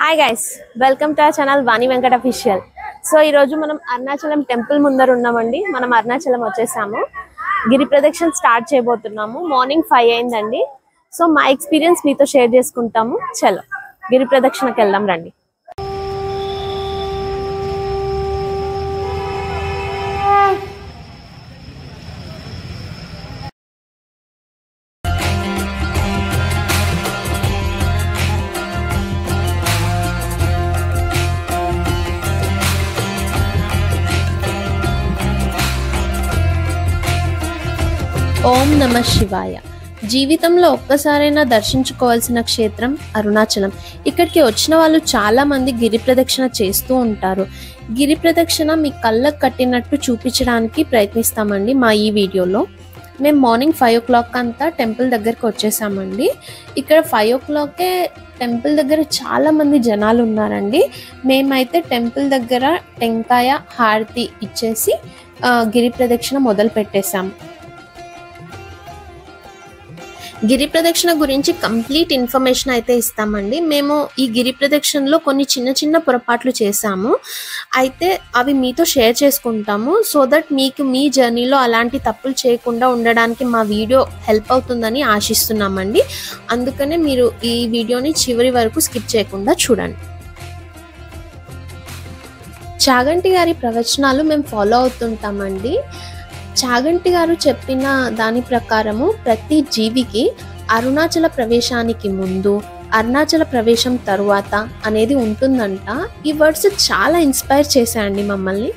Hi guys, welcome to our channel Vani Venkata official. So ఈ రోజు మనం అరుణాచలం టెంపుల్ ముందర ఉన్నామండి. మనం అరుణాచలం వచ్చేసాము. గిరి ప్రదక్షిణ స్టార్ట్ చేయబోతున్నాము. మార్నింగ్ 5 అయిందండి. సో మా ఎక్స్పీరియన్స్ మీతో షేర్ చేసుకుంటాము. చలో గిరి ప్రదక్షిణకి వెళ్దాం రండి. ఓం నమ శివాయ. జీవితంలో ఒక్కసారైనా దర్శించుకోవాల్సిన క్షేత్రం అరుణాచలం. ఇక్కడికి వచ్చిన వాళ్ళు చాలా మంది గిరి ప్రదక్షిణ చేస్తూ ఉంటారు. గిరి ప్రదక్షిణ మీ కళ్ళకు కట్టినట్టు చూపించడానికి ప్రయత్నిస్తామండి మా ఈ వీడియోలో. మేము మార్నింగ్ 5 o'clock అంతా టెంపుల్ దగ్గరకు వచ్చేసామండి. ఇక్కడ 5 o'clock టెంపుల్ దగ్గర చాలా మంది జనాలు ఉన్నారండి. మేమైతే టెంపుల్ దగ్గర టెంకాయ హారతి ఇచ్చేసి గిరి ప్రదక్షిణ మొదలు పెట్టేశాము. గిరి ప్రదక్షిణ గురించి కంప్లీట్ ఇన్ఫర్మేషన్ అయితే ఇస్తామండి. మేము ఈ గిరి ప్రదక్షిణలో కొన్ని చిన్న చిన్న పొరపాట్లు చేసాము, అయితే అవి మీతో షేర్ చేసుకుంటాము. సో దట్ మీకు మీ జర్నీలో అలాంటి తప్పులు చేయకుండా ఉండడానికి మా వీడియో హెల్ప్ అవుతుందని ఆశిస్తున్నామండి. అందుకనే మీరు ఈ వీడియోని చివరి వరకు స్కిప్ చేయకుండా చూడండి. చాగంటి గారి ప్రవచనాలు మేము ఫాలో అవుతుంటామండి. చాగంటి గారు చెప్పిన దాని ప్రకారము ప్రతి జీవికి అరుణాచల ప్రవేశానికి ముందు, అరుణాచల ప్రవేశం తరువాత అనేది ఉంటుందంట. ఈ వర్డ్స్ చాలా ఇన్స్పైర్ చేశాయండి మమ్మల్ని.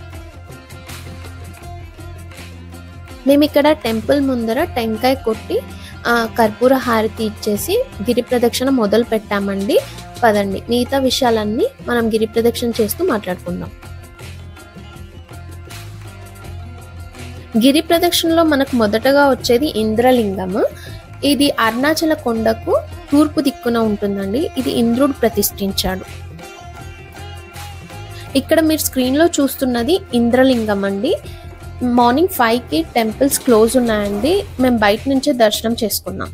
మేము ఇక్కడ టెంపుల్ ముందర టెంకాయ కొట్టి కర్పూర హారతి ఇచ్చేసి గిరి ప్రదక్షిణ మొదలు పెట్టామండి. పదండి, మిగతా విషయాలన్నీ మనం గిరి ప్రదక్షిణ చేస్తూ మాట్లాడుకుందాం. గిరి ప్రదక్షిణలో మనకు మొదటగా వచ్చేది ఇంద్రలింగము. ఇది అరుణాచల కొండకు తూర్పు దిక్కున ఉంటుందండి. ఇది ఇంద్రుడు ప్రతిష్ఠించాడు. ఇక్కడ మీరు స్క్రీన్ లో చూస్తున్నది ఇంద్రలింగం అండి. మార్నింగ్ 5కి టెంపుల్స్ క్లోజ్ ఉన్నాయండి. మేము బయట నుంచే దర్శనం చేసుకున్నాం.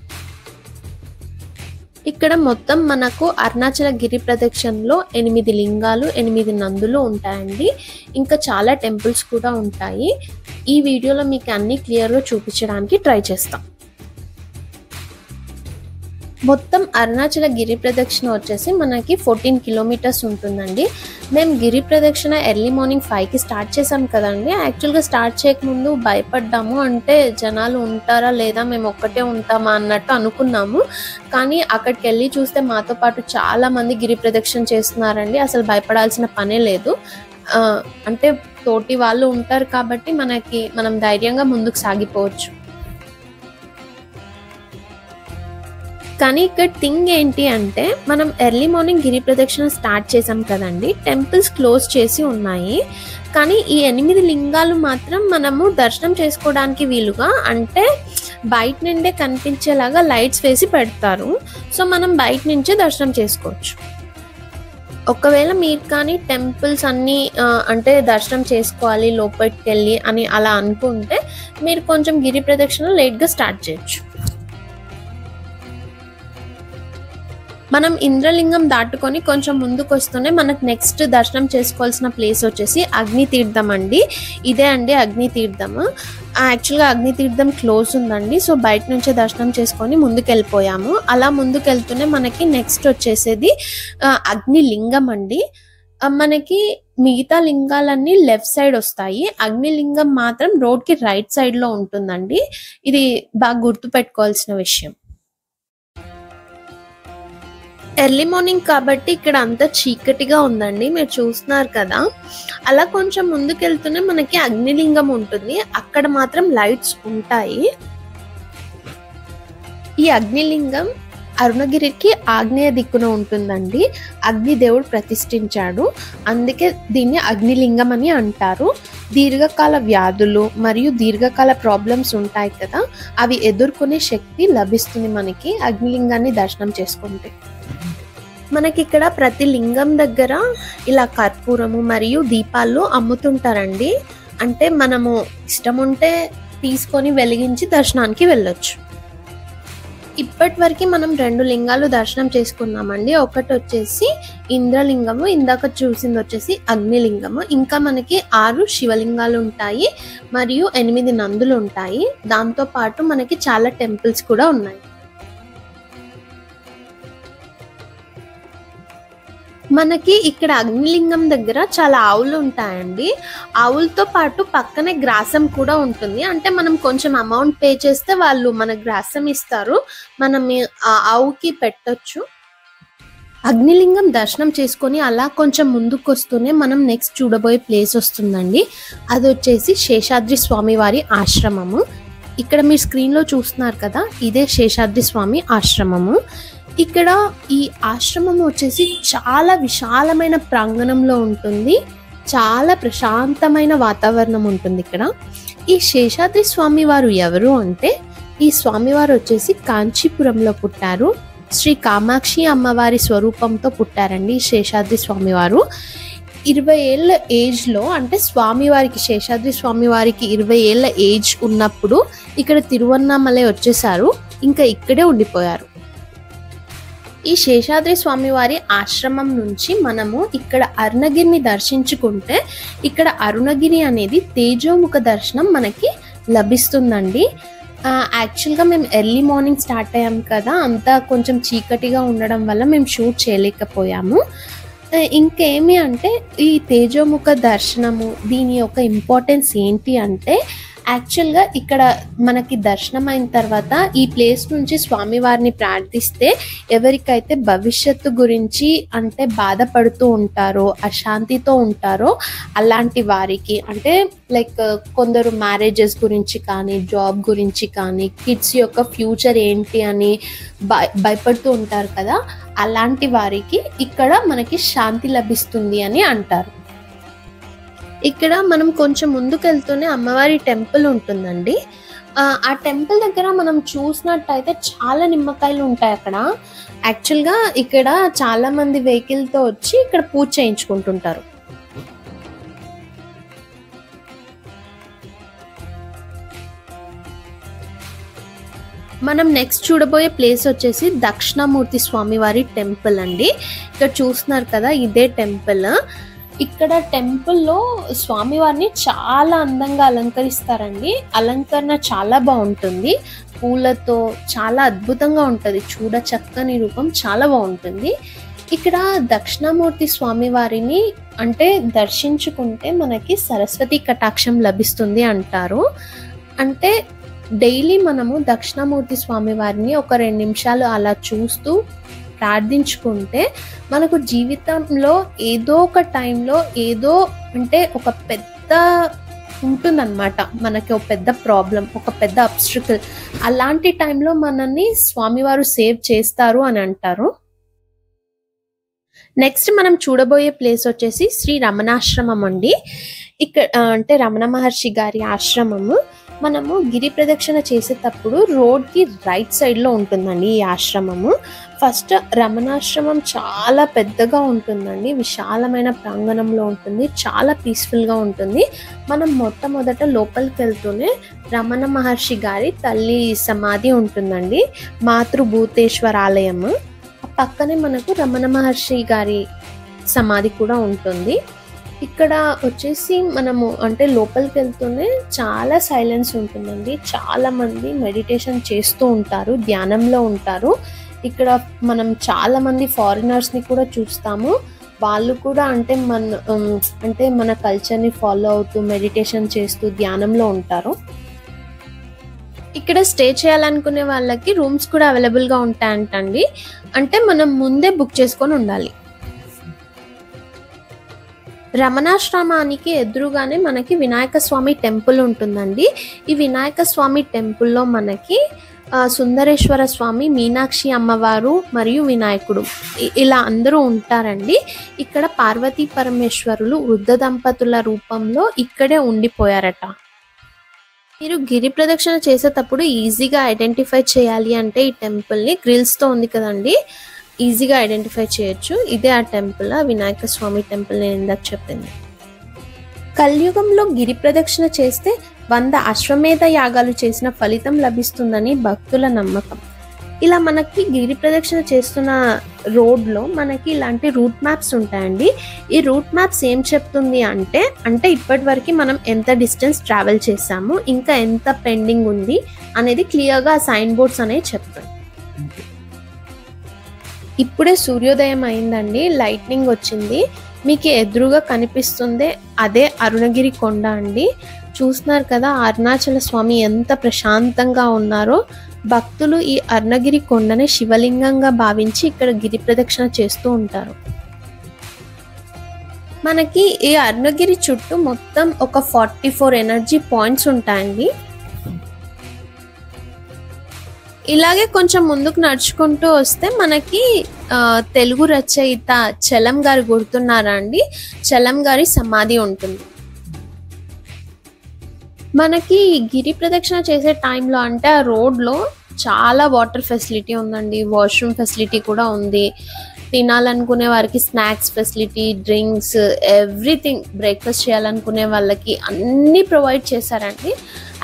ఇక్కడ మొత్తం మనకు అరుణాచల గిరి ప్రదక్షిణలో 8 లింగాలు, 8 నందులు ఉంటాయండి. ఇంకా చాలా టెంపుల్స్ కూడా ఉంటాయి. ఈ వీడియోలో మీకు అన్ని క్లియర్గా చూపించడానికి ట్రై చేస్తాం. మొత్తం అరుణాచల గిరి ప్రదక్షిణ వచ్చేసి మనకి 14 kilometers ఉంటుందండి. మేము గిరి ప్రదక్షిణ ఎర్లీ మార్నింగ్ 5కి స్టార్ట్ చేసాం కదండి. యాక్చువల్గా స్టార్ట్ చేయకముందు భయపడ్డాము, అంటే జనాలు ఉంటారా లేదా, మేము ఒక్కటే ఉంటామా అన్నట్టు అనుకున్నాము. కానీ అక్కడికి వెళ్ళి చూస్తే మాతో పాటు చాలా మంది గిరి ప్రదక్షిణ చేస్తున్నారండి. అసలు భయపడాల్సిన పనే లేదు. అంటే తోటి వాళ్ళు ఉంటారు కాబట్టి మనం ధైర్యంగా ముందుకు సాగిపోవచ్చు. కానీ ఇక్కడ థింగ్ ఏంటి అంటే, మనం ఎర్లీ మార్నింగ్ గిరి ప్రదక్షిణ స్టార్ట్ చేసాం కదండి. టెంపుల్స్ క్లోజ్ చేసి ఉన్నాయి, కానీ ఈ 8 లింగాలు మాత్రం మనము దర్శనం చేసుకోవడానికి వీలుగా, అంటే బయట నుండే కనిపించేలాగా లైట్స్ వేసి పెడతారు. సో మనం బయట నుంచే దర్శనం చేసుకోవచ్చు. ఒకవేళ మీరు కానీ టెంపుల్స్ అన్నీ అంటే దర్శనం చేసుకోవాలి లోపలికి వెళ్ళి అని అలా అనుకుంటే మీరు కొంచెం గిరి ప్రదక్షిణ లేట్గా స్టార్ట్ చేయొచ్చు. మనం ఇంద్రలింగం దాటుకొని కొంచెం ముందుకు వస్తూనే మనకు నెక్స్ట్ దర్శనం చేసుకోవాల్సిన ప్లేస్ వచ్చేసి అగ్నితీర్థం అండి. ఇదే అండి అగ్నితీర్థము. యాక్చువల్గా అగ్నితీర్థం క్లోజ్ ఉందండి. సో బయట నుంచే దర్శనం చేసుకొని ముందుకు వెళ్ళిపోయాము. అలా ముందుకు వెళ్తూనే మనకి నెక్స్ట్ వచ్చేసేది అగ్నిలింగం అండి. మనకి మిగతా లింగాలన్నీ లెఫ్ట్ సైడ్ వస్తాయి, అగ్నిలింగం మాత్రం రోడ్కి రైట్ సైడ్లో ఉంటుందండి. ఇది బాగా గుర్తు పెట్టుకోవాల్సిన విషయం. ఎర్లీ మార్నింగ్ కాబట్టి ఇక్కడ అంతా చీకటిగా ఉందండి, మీరు చూస్తున్నారు కదా. అలా కొంచెం ముందుకెళ్తూనే మనకి అగ్నిలింగం ఉంటుంది. అక్కడ మాత్రం లైట్స్ ఉంటాయి. ఈ అగ్నిలింగం అరుణగిరికి ఆగ్నేయ దిక్కున ఉంటుందండి. అగ్నిదేవుడు ప్రతిష్ఠించాడు, అందుకే దీన్ని అగ్నిలింగం అని అంటారు. దీర్ఘకాల వ్యాధులు మరియు దీర్ఘకాల ప్రాబ్లమ్స్ ఉంటాయి కదా, అవి ఎదుర్కొనే శక్తి లభిస్తుంది మనకి అగ్నిలింగాన్ని దర్శనం చేసుకుంటే. మనకి ఇక్కడ ప్రతి లింగం దగ్గర ఇలా కర్పూరము మరియు దీపాలు అమ్ముతుంటారండి. అంటే మనము ఇష్టం ఉంటే తీసుకొని వెలిగించి దర్శనానికి వెళ్ళొచ్చు. ఇప్పటి వరకు మనం 2 లింగాలు దర్శనం చేసుకున్నామండి. ఒకటి వచ్చేసి ఇంద్రలింగము, ఇందాక చూసింది వచ్చేసి అగ్నిలింగము. ఇంకా మనకి 6 శివలింగాలు ఉంటాయి మరియు 8 నందులు ఉంటాయి. దాంతో పాటు మనకి చాలా టెంపుల్స్ కూడా ఉన్నాయి. మనకి ఇక్కడ అగ్నిలింగం దగ్గర చాలా ఆవులు ఉంటాయండి. ఆవులతో పాటు పక్కనే గ్రాసం కూడా ఉంటుంది. అంటే మనం కొంచెం అమౌంట్ పే చేస్తే వాళ్ళు మన గ్రాసం ఇస్తారు, మనం ఆ ఆవుకి పెట్టొచ్చు. అగ్నిలింగం దర్శనం చేసుకొని అలా కొంచెం ముందుకు వస్తూనే మనం నెక్స్ట్ చూడబోయే ప్లేస్ వస్తుందండి. అది వచ్చేసి శేషాద్రి స్వామి వారి ఆశ్రమము. ఇక్కడ మీరు స్క్రీన్లో చూస్తున్నారు కదా, ఇదే శేషాద్రి స్వామి ఆశ్రమము. ఇక్కడ ఈ ఆశ్రమం వచ్చేసి చాలా విశాలమైన ప్రాంగణంలో ఉంటుంది. చాలా ప్రశాంతమైన వాతావరణం ఉంటుంది ఇక్కడ. ఈ శేషాద్రి స్వామి వారు ఎవరు అంటే, ఈ స్వామివారు వచ్చేసి కాంచీపురంలో పుట్టారు. శ్రీ కామాక్షి అమ్మవారి స్వరూపంతో పుట్టారండి ఈ శేషాద్రి స్వామివారు. 20 ఏళ్ళ ఏజ్లో, అంటే స్వామివారికి, శేషాద్రి స్వామివారికి 20 ఏళ్ళ ఏజ్ ఉన్నప్పుడు ఇక్కడ తిరువన్నామలై వచ్చేసారు. ఇంకా ఇక్కడే ఉండిపోయారు. ఈ శేషాద్రి స్వామివారి ఆశ్రమం నుంచి మనము ఇక్కడ అరుణగిరిని దర్శించుకుంటే, ఇక్కడ అరుణగిరి అనేది తేజోముఖ దర్శనం మనకి లభిస్తుందండి. యాక్చువల్గా మేము ఎర్లీ మార్నింగ్ స్టార్ట్ అయ్యాం కదా, అంతా కొంచెం చీకటిగా ఉండడం వల్ల మేము షూట్ చేయలేకపోయాము. ఇంకేమి అంటే, ఈ తేజోముఖ దర్శనము దీని యొక్క ఇంపార్టెన్స్ ఏంటి అంటే, యాక్చువల్గా ఇక్కడ మనకి దర్శనం అయిన తర్వాత ఈ ప్లేస్ నుంచి స్వామివారిని ప్రార్థిస్తే ఎవరికైతే భవిష్యత్తు గురించి అంటే బాధపడుతూ ఉంటారో, అశాంతితో ఉంటారో అలాంటి వారికి, అంటే లైక్ కొందరు మ్యారేజెస్ గురించి కానీ, జాబ్ గురించి కానీ, కిడ్స్ యొక్క ఫ్యూచర్ ఏంటి అని భయపడుతూ ఉంటారు కదా, అలాంటి వారికి ఇక్కడ మనకి శాంతి లభిస్తుంది అని అంటారు. ఇక్కడ మనం కొంచెం ముందుకు వెళ్తూనే అమ్మవారి టెంపుల్ ఉంటుందండి. ఆ టెంపుల్ దగ్గర మనం చూసినట్టయితే చాలా నిమ్మకాయలు ఉంటాయి అక్కడ. యాక్చువల్గా ఇక్కడ చాలా మంది వెహికల్తో వచ్చి ఇక్కడ పూజ చేయించుకుంటుంటారు. మనం నెక్స్ట్ చూడబోయే ప్లేస్ వచ్చేసి దక్షిణామూర్తి స్వామివారి టెంపుల్ అండి. ఇక్కడ చూస్తున్నారు కదా, ఇదే టెంపుల్. ఇక్కడ టెంపుల్లో స్వామివారిని చాలా అందంగా అలంకరిస్తారండి. అలంకరణ చాలా బాగుంటుంది, పూలతో చాలా అద్భుతంగా ఉంటుంది. చూడ చక్కని రూపం చాలా బాగుంటుంది. ఇక్కడ దక్షిణామూర్తి స్వామివారిని అంటే దర్శించుకుంటే మనకి సరస్వతి కటాక్షం లభిస్తుంది అంటారు. అంటే డైలీ మనము దక్షిణామూర్తి స్వామివారిని ఒక 2 నిమిషాలు అలా చూస్తూ ప్రార్థించుకుంటే మనకు జీవితంలో ఏదో ఒక టైంలో ఏదో అంటే ఒక పెద్ద ఉంటుందన్నమాట, మనకి ఒక పెద్ద ప్రాబ్లం, ఒక పెద్ద అబ్స్ట్రికల్, అలాంటి టైంలో మనల్ని స్వామివారు సేవ్ చేస్తారు అని అంటారు. నెక్స్ట్ మనం చూడబోయే ప్లేస్ వచ్చేసి శ్రీ రమణాశ్రమం అండి. ఇక్కడ అంటే రమణ మహర్షి గారి ఆశ్రమము. మనము గిరి ప్రదక్షిణ చేసేటప్పుడు రోడ్కి రైట్ సైడ్లో ఉంటుందండి ఈ ఆశ్రమము. ఫస్ట్ రమణాశ్రమం చాలా పెద్దగా ఉంటుందండి, విశాలమైన ప్రాంగణంలో ఉంటుంది, చాలా పీస్ఫుల్గా ఉంటుంది. మనం మొట్టమొదట లోపలికి వెళ్తూనే రమణ మహర్షి గారి తల్లి సమాధి ఉంటుందండి, మాతృభూతేశ్వర ఆలయము. పక్కనే మనకు రమణ మహర్షి గారి సమాధి కూడా ఉంటుంది. ఇక్కడ వచ్చేసి మనము అంటే లోపలికి వెళ్తూనే చాలా సైలెన్స్ ఉంటుందండి. చాలా మంది మెడిటేషన్ చేస్తూ ఉంటారు, ధ్యానంలో ఉంటారు. ఇక్కడ మనం చాలా మంది ఫారినర్స్ని కూడా చూస్తాము. వాళ్ళు కూడా అంటే మన కల్చర్ని ఫాలో అవుతూ మెడిటేషన్ చేస్తూ ధ్యానంలో ఉంటారు. ఇక్కడ స్టే చేయాలనుకునే వాళ్ళకి రూమ్స్ కూడా అవైలబుల్గా ఉంటాయంటండి. అంటే మనం ముందే బుక్ చేసుకొని ఉండాలి. రమణాశ్రమానికి ఎదురుగానే మనకి వినాయక స్వామి టెంపుల్ ఉంటుందండి. ఈ వినాయక స్వామి టెంపుల్లో మనకి సుందరేశ్వర స్వామి, మీనాక్షి అమ్మవారు మరియు వినాయకుడు ఇలా అందరూ ఉంటారండి. ఇక్కడ పార్వతీ పరమేశ్వరులు వృద్ధ దంపతుల రూపంలో ఇక్కడే ఉండిపోయారట. మీరు గిరి ప్రదక్షిణ చేసేటప్పుడు ఈజీగా ఐడెంటిఫై చేయాలి అంటే ఈ టెంపుల్ని గ్రిల్స్తో ఉంది కదండి, ఈజీగా ఐడెంటిఫై చేయొచ్చు. ఇదే ఆ టెంపుల్, వినాయక స్వామి టెంపుల్ నేను ఇందాక చెప్పింది. కలియుగంలో గిరి ప్రదక్షిణ చేస్తే 100 అశ్వమేధ యాగాలు చేసిన ఫలితం లభిస్తుందని భక్తుల నమ్మకం. ఇలా మనకి గిరి ప్రదక్షిణ చేస్తున్న రోడ్లో మనకి ఇలాంటి రూట్ మ్యాప్స్ ఉంటాయండి. ఈ రూట్ మ్యాప్స్ ఏం చెప్తుంది అంటే ఇప్పటి వరకు మనం ఎంత డిస్టెన్స్ ట్రావెల్ చేసాము, ఇంకా ఎంత పెండింగ్ ఉంది అనేది క్లియర్గా సైన్ బోర్డ్స్ అనేవి చెప్తాయి. ఇప్పుడే సూర్యోదయం అయిందండి, లైట్నింగ్ వచ్చింది. మీకు ఎదురుగా కనిపిస్తుందే అదే అరుణగిరి కొండ అండి. చూస్తున్నారు కదా అరుణాచల స్వామి ఎంత ప్రశాంతంగా ఉన్నారో. భక్తులు ఈ అరుణగిరి కొండని శివలింగంగా భావించి ఇక్కడ గిరి ప్రదక్షిణ చేస్తూ ఉంటారు. మనకి ఈ అరుణగిరి చుట్టూ మొత్తం ఒక 44 ఎనర్జీ పాయింట్స్ ఉంటాయండి. ఇలాగే కొంచెం ముందుకు నడుచుకుంటూ వస్తే మనకి తెలుగు రచయిత చలం గారు గుర్తున్నారా అండి? చలం గారి సమాధి ఉంటుంది. మనకి గిరి ప్రదక్షిణ చేసే టైంలో అంటే ఆ రోడ్లో చాలా వాటర్ ఫెసిలిటీ ఉందండి, వాష్రూమ్ ఫెసిలిటీ కూడా ఉంది. తినాలనుకునే వారికి snacks facility, drinks, everything. Breakfast చేయాలనుకునే వాళ్ళకి అన్నీ ప్రొవైడ్ చేశారండి.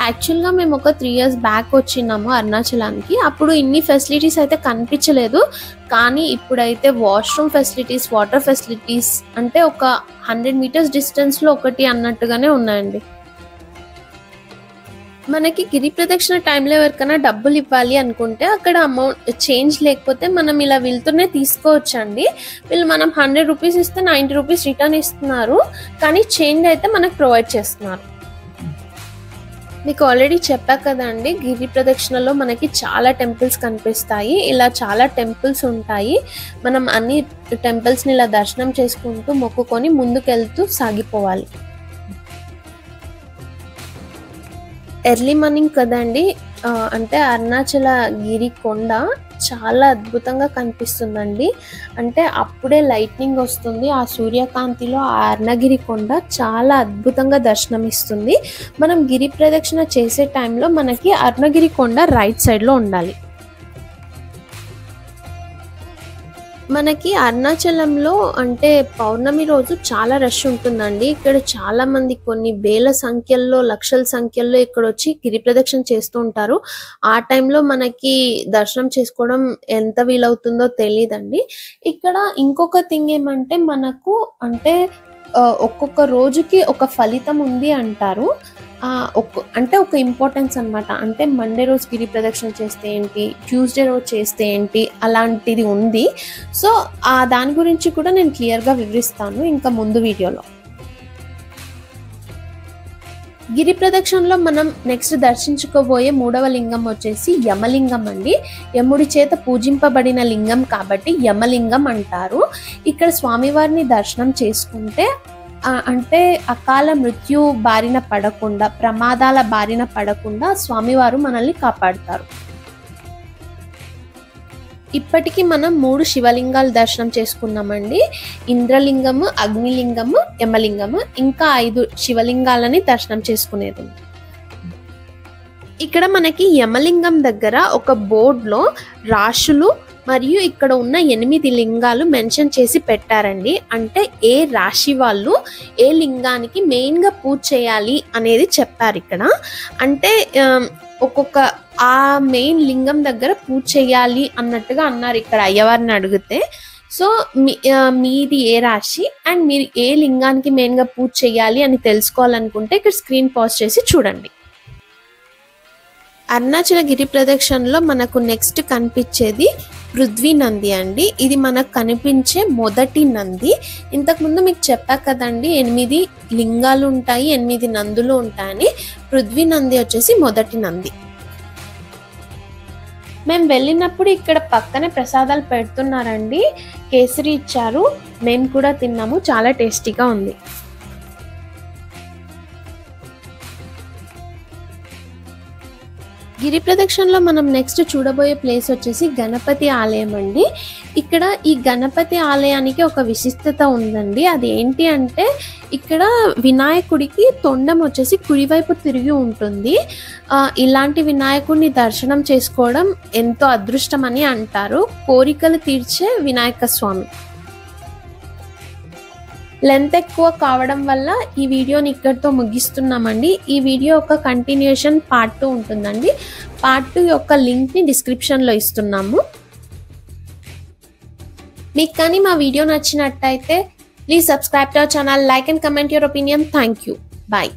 యాక్చువల్గా మేము ఒక 3 years బ్యాక్ వచ్చినాము అరుణాచలానికి. అప్పుడు ఇన్ని ఫెసిలిటీస్ అయితే కనిపించలేదు, కానీ ఇప్పుడైతే వాష్రూమ్ ఫెసిలిటీస్, వాటర్ ఫెసిలిటీస్ అంటే ఒక 100 meters డిస్టెన్స్లో ఒకటి అన్నట్టుగానే ఉన్నాయండి. మనకి గిరి ప్రదక్షిణ టైంలో ఎవరికైనా డబ్బులు ఇవ్వాలి అనుకుంటే అక్కడ అమౌంట్ చేంజ్ లేకపోతే మనం ఇలా వెళ్తూనే తీసుకోవచ్చండి. వీళ్ళు మనం 100 rupees ఇస్తే 90 rupees రిటర్న్ ఇస్తున్నారు, కానీ చేంజ్ అయితే మనకు ప్రొవైడ్ చేస్తున్నారు. మీకు ఆల్రెడీ చెప్పా కదండి, గిరి ప్రదక్షిణలో మనకి చాలా టెంపుల్స్ కనిపిస్తాయి. ఇలా చాలా టెంపుల్స్ ఉంటాయి. మనం అన్ని టెంపుల్స్ని ఇలా దర్శనం చేసుకుంటూ మొక్కుకొని ముందుకెళ్తూ సాగిపోవాలి. ఎర్లీ మార్నింగ్ కదండి, అంటే అరుణాచల గిరి కొండ చాలా అద్భుతంగా కనిపిస్తుందండి. అంటే అప్పుడే లైట్నింగ్ వస్తుంది, ఆ సూర్యకాంతిలో ఆ అరుణగిరి కొండ చాలా అద్భుతంగా దర్శనమిస్తుంది. మనం గిరి ప్రదక్షిణ చేసే టైంలో మనకి అరుణగిరి కొండ రైట్ సైడ్లో ఉండాలి. మనకి అరుణాచలంలో అంటే పౌర్ణమి రోజు చాలా రష్ ఉంటుందండి. ఇక్కడ చాలా మంది కొన్ని వేల సంఖ్యల్లో, లక్షల సంఖ్యల్లో ఇక్కడ వచ్చి గిరి ప్రదక్షిణ చేస్తూ ఉంటారు. ఆ టైంలో మనకి దర్శనం చేసుకోవడం ఎంత వీలవుతుందో తెలియదండి. ఇక్కడ ఇంకొక థింగ్ ఏమంటే మనకు అంటే ఒక్కొక్క రోజుకి ఒక ఫలితం ఉంది అంటారు. అంటే ఒక ఇంపార్టెన్స్ అనమాట. అంటే మండే రోజు గిరి ప్రదక్షిణ చేస్తే ఏంటి, ట్యూస్డే రోజు చేస్తే ఏంటి, అలాంటిది ఉంది. సో దాని గురించి కూడా నేను క్లియర్గా వివరిస్తాను ఇంకా ముందు వీడియోలో. గిరి ప్రదక్షిణలో మనం నెక్స్ట్ దర్శించుకోబోయే 3వ లింగం వచ్చేసి యమలింగం అండి. యముడి చేత పూజింపబడిన లింగం కాబట్టి యమలింగం అంటారు. ఇక్కడ స్వామివారిని దర్శనం చేసుకుంటే అంటే అకాల మృత్యు బారిన పడకుండా, ప్రమాదాల బారిన పడకుండా స్వామివారు మనల్ని కాపాడుతారు. ఇప్పటికీ మనం 3 శివలింగాలు దర్శనం చేసుకున్నామండి. ఇంద్రలింగము, అగ్నిలింగము, యమలింగము, ఇంకా 5 శివలింగాలని దర్శనం చేసుకునేది. ఇక్కడ మనకి యమలింగం దగ్గర ఒక బోర్డులో రాశులు మరియు ఇక్కడ ఉన్న 8 లింగాలు మెన్షన్ చేసి పెట్టారండి. అంటే ఏ రాశి వాళ్ళు ఏ లింగానికి మెయిన్గా పూజ చేయాలి అనేది చెప్పారు ఇక్కడ. అంటే ఒక్కొక్క ఆ మెయిన్ లింగం దగ్గర పూజ చేయాలి అన్నట్టుగా అన్నారు ఇక్కడ అయ్యవారిని అడిగితే. సో మీది ఏ రాశి అండ్ మీరు ఏ లింగానికి మెయిన్గా పూజ చేయాలి అని తెలుసుకోవాలనుకుంటే ఇక్కడ స్క్రీన్ పాజ్ చేసి చూడండి. అరుణాచల గిరి ప్రదక్షిణలో మనకు నెక్స్ట్ కనిపించేది పృథ్వీ నంది అండి. ఇది మనకు కనిపించే మొదటి నంది. ఇంతకుముందు మీకు చెప్పా కదండి 8 లింగాలు ఉంటాయి, 8 నందులు ఉంటాయని. పృథ్వీ నంది వచ్చేసి మొదటి నంది. మేము వెళ్ళినప్పుడు ఇక్కడ పక్కనే ప్రసాదాలు పెడుతున్నారండి. కేసరి ఇచ్చారు, మేము కూడా తిన్నాము, చాలా టేస్టీగా ఉంది. గిరి ప్రదక్షిణలో మనం నెక్స్ట్ చూడబోయే ప్లేస్ వచ్చేసి గణపతి ఆలయం అండి. ఇక్కడ ఈ గణపతి ఆలయానికి ఒక విశిష్టత ఉందండి. అది ఏంటి అంటే ఇక్కడ వినాయకుడికి తొండం వచ్చేసి కుడివైపు తిరిగి ఉంటుంది. ఇలాంటి వినాయకుడిని దర్శనం చేసుకోవడం ఎంతో అదృష్టం అని అంటారు. కోరికలు తీర్చే వినాయక స్వామి. లెంత్ ఎక్కువ కావడం వల్ల ఈ వీడియోని ఇక్కడితో ముగిస్తున్నామండి. ఈ వీడియో యొక్క కంటిన్యూషన్ పార్ట్ 2 ఉంటుందండి. పార్ట్ 2 యొక్క లింక్ని డిస్క్రిప్షన్లో ఇస్తున్నాము. మీకు కానీ మా వీడియో నచ్చినట్టయితే please subscribe to our channel, like and comment your opinion. Thank you. Bye.